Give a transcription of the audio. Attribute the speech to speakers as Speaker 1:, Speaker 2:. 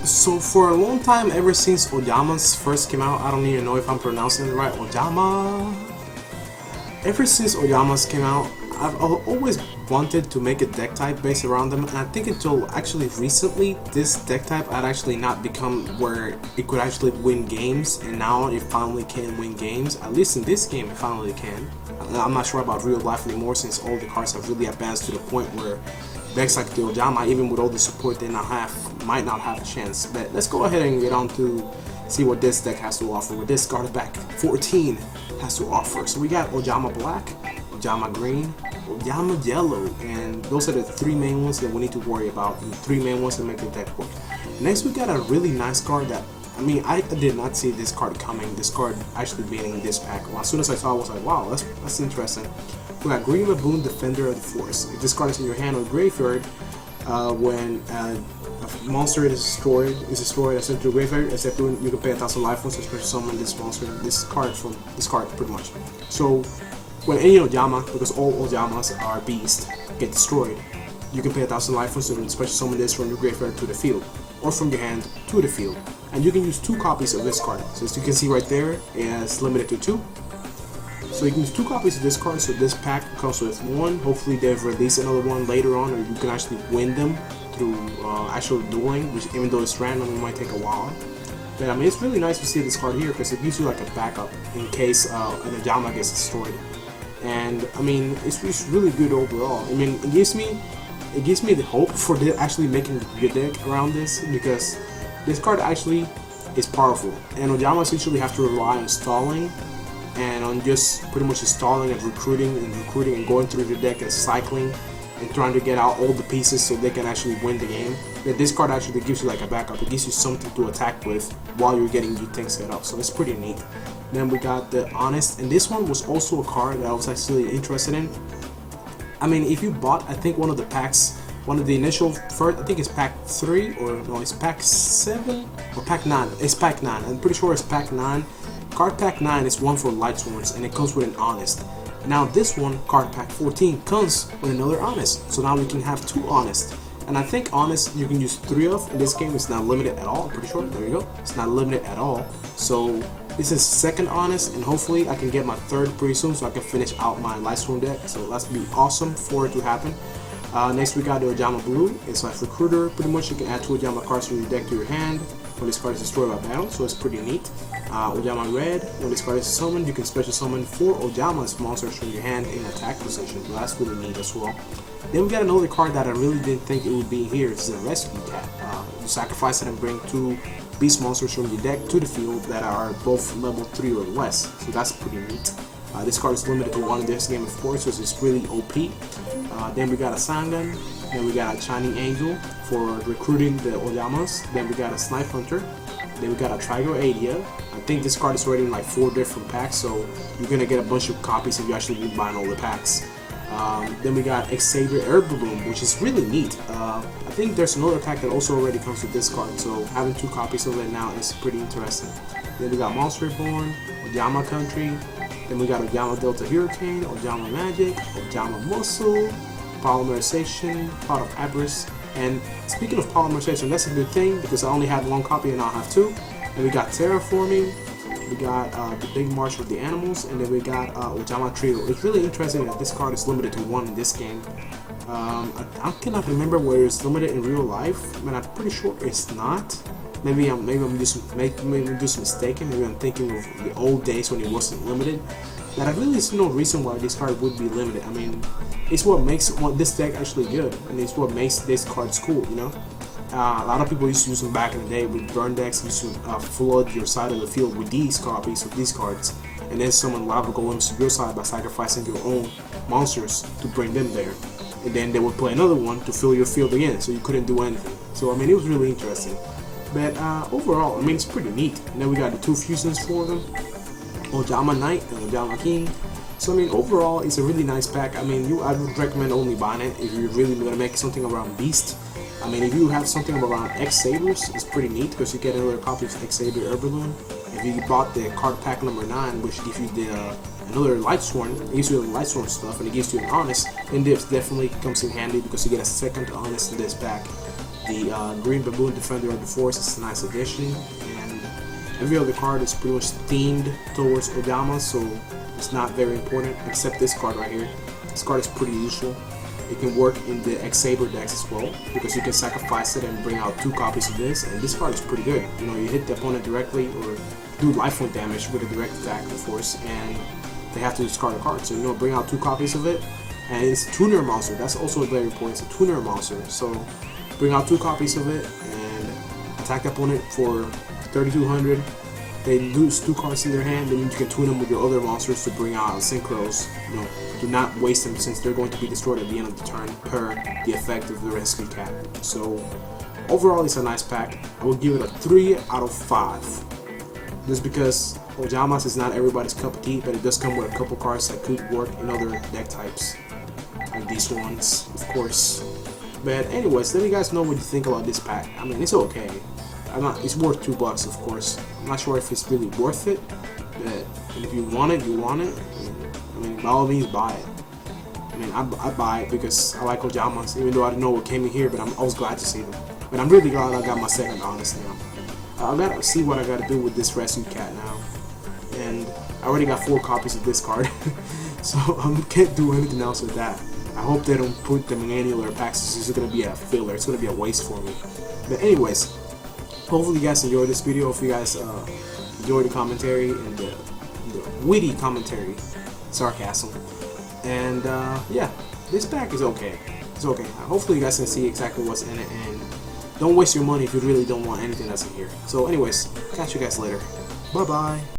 Speaker 1: So for a long time, ever since Ojamas first came out, I don't even know if I'm pronouncing it right, Ojama. Ever since Ojamas came out, I've always wanted to make a deck type based around them, and I think until actually recently, this deck type had actually not become where it could actually win games, and now it finally can win games. At least in this game, it finally can. I'm not sure about real life anymore since all the cards have really advanced to the point where decks like the Ojama, even with all the support they might not have a chance. But let's go ahead and get on to see what this deck has to offer, what this card back 14 has to offer. So we got Ojama Black, Ojama Green, Ojama Yellow, and those are the three main ones that we need to worry about, the three main ones that make the deck work. Next we got a really nice card that, I mean, I did not see this card coming, this card actually being in this pack. Well, as soon as I saw it, I was like, wow, that's interesting. We got Green Baboon, Defender of the Forest. If this card is in your hand or graveyard, when a monster is destroyed, that's into your graveyard, except you can pay 1,000 life points to special summon this monster, this card from this card pretty much. So when any Ojama, because all Ojamas are beasts, get destroyed, you can pay 1,000 life points to special summon this from your graveyard to the field, or from your hand to the field. And you can use 2 copies of this card. So as you can see right there, it's limited to 2. So you can use 2 copies of this card, so this pack comes with 1. Hopefully they've released another one later on, or you can actually win them through actual dueling, which even though it's random, it might take a while. But I mean, it's really nice to see this card here, because it gives you like a backup in case an Ojama gets destroyed. And I mean, it's really good overall. I mean, it gives me the hope for actually making a good deck around this, because this card actually is powerful. And Ojamas usually have to rely on stalling, and on just pretty much installing and recruiting and going through the deck and cycling and trying to get out all the pieces so they can actually win the game. But this card actually gives you like a backup. It gives you something to attack with while you're getting your things set up, so it's pretty neat. Then we got the Honest, and this one was also a card that I was actually interested in. I mean, if you bought, I think one of the packs, one of the initial first, I think it's pack 3, or no, it's pack 7 or pack 9. It's pack 9. I'm pretty sure it's pack 9. Card pack 9 is one for Light Swords, and it comes with an Honest. Now this one, card pack 14, comes with another Honest. So now we can have 2 Honest. And I think Honest you can use 3 of. In this game, it's not limited at all. I'm pretty sure. There you go. It's not limited at all. So this is second Honest, and hopefully I can get my 3rd pretty soon, so I can finish out my Lightsworn deck. So that's be awesome for it to happen. Next we got the Ojama Blue. It's like Recruiter. Pretty much you can add 2 Ojama cards from your deck to your hand when this card is destroyed by battle, so it's pretty neat. Ojama Red, when this card is summoned, you can special summon 4 Ojamas monsters from your hand in attack position. So that's really neat as well. Then we got another card that I really didn't think it would be here. It's a Rescue Cat. You sacrifice it and bring 2 beast monsters from your deck to the field that are both level 3 or less. So that's pretty neat. This card is limited to 1 in this game, of course, which is really OP. Then we got a Sangan. Then we got a Shining Angel for recruiting the Ojamas. Then we got a Snipe Hunter. Then we got a Trigoradia. I think this card is already in like 4 different packs, so you're gonna get a bunch of copies if you actually be buying all the packs. Then we got Xavier Air Balloon, which is really neat. I think there's another pack that also already comes with this card, so having 2 copies of it now is pretty interesting. Then we got Monster Reborn, Ojama Country. Then we got Ojama Delta Hurricane, Ojama Magic, Ojama Muscle, Polymerization, Pot of Avarice. And speaking of polymerization, that's a good thing because I only had 1 copy and now I have 2. And we got Terraforming, we got the Big March with the Animals, and then we got Ojama Trio. It's really interesting that this card is limited to 1 in this game. I cannot remember where it's limited in real life, but I'm pretty sure it's not. Maybe I'm just mistaken. Maybe I'm thinking of the old days when it wasn't limited. But I really see no reason why this card would be limited. I mean, it's what makes this deck actually good, and it's what makes this cards cool, you know? A lot of people used to use them back in the day with burn decks. Used to flood your side of the field with these copies of these cards, and then summon lava golems to your side by sacrificing your own monsters to bring them there. And then they would play another one to fill your field again, so you couldn't do anything. So I mean, it was really interesting. But overall, I mean, it's pretty neat. And then we got the 2 fusions for them, Ojama Knight and Ojama King. So I mean, overall, it's a really nice pack. I mean, I would recommend only buying it if you're really gonna make something around Beast. I mean, if you have something around X-Sabers, it's pretty neat because you get another copy of X-Saber Air Balloon. If you bought the card pack number 9, which gives you the another Lightsworn, it gives you the Lightsworn stuff, and it gives you an Honest, then this definitely comes in handy because you get a second Honest in this pack. The Green Baboon Defender of the Forest is a nice addition, and every other card is pretty much themed towards Ojama, so it's not very important, except this card right here. This card is pretty useful. It can work in the X-Saber decks as well, because you can sacrifice it and bring out 2 copies of this, and this card is pretty good. You know, you hit the opponent directly or do lifelink damage with a direct attack, of course, and they have to discard a card. So, you know, bring out 2 copies of it, and it's a tuner monster. That's also very important. It's a tuner monster. So, bring out 2 copies of it and attack the opponent for 3,200. They lose 2 cards in their hand, then you can tune them with your other monsters to bring out synchros. You know, do not waste them since they're going to be destroyed at the end of the turn per the effect of the rescue cat. So overall, it's a nice pack. I would give it a 3 out of 5. Just because Ojamas is not everybody's cup of tea, but it does come with a couple cards that could work in other deck types, like these ones, of course. But anyways, let me guys know what you think about this pack. I mean, it's okay. It's worth $2, of course. I'm not sure if it's really worth it, but if you want it, you want it. I mean, by all means, buy it. I mean, I buy it because I like Ojamas, even though I didn't know what came in here, but I was glad to see them. But I'm really glad I got my second, honestly. I gotta see what I gotta do with this rescue cat now. And I already got 4 copies of this card, so I can't do anything else with that. I hope they don't put them in any other packs. It's just gonna be a filler. It's gonna be a waste for me. But anyways, hopefully you guys enjoyed this video. If you guys enjoyed the commentary and the witty commentary, sarcasm, and yeah, this pack is okay. It's okay. Hopefully you guys can see exactly what's in it, and don't waste your money if you really don't want anything that's in here. So anyways, catch you guys later. Bye bye.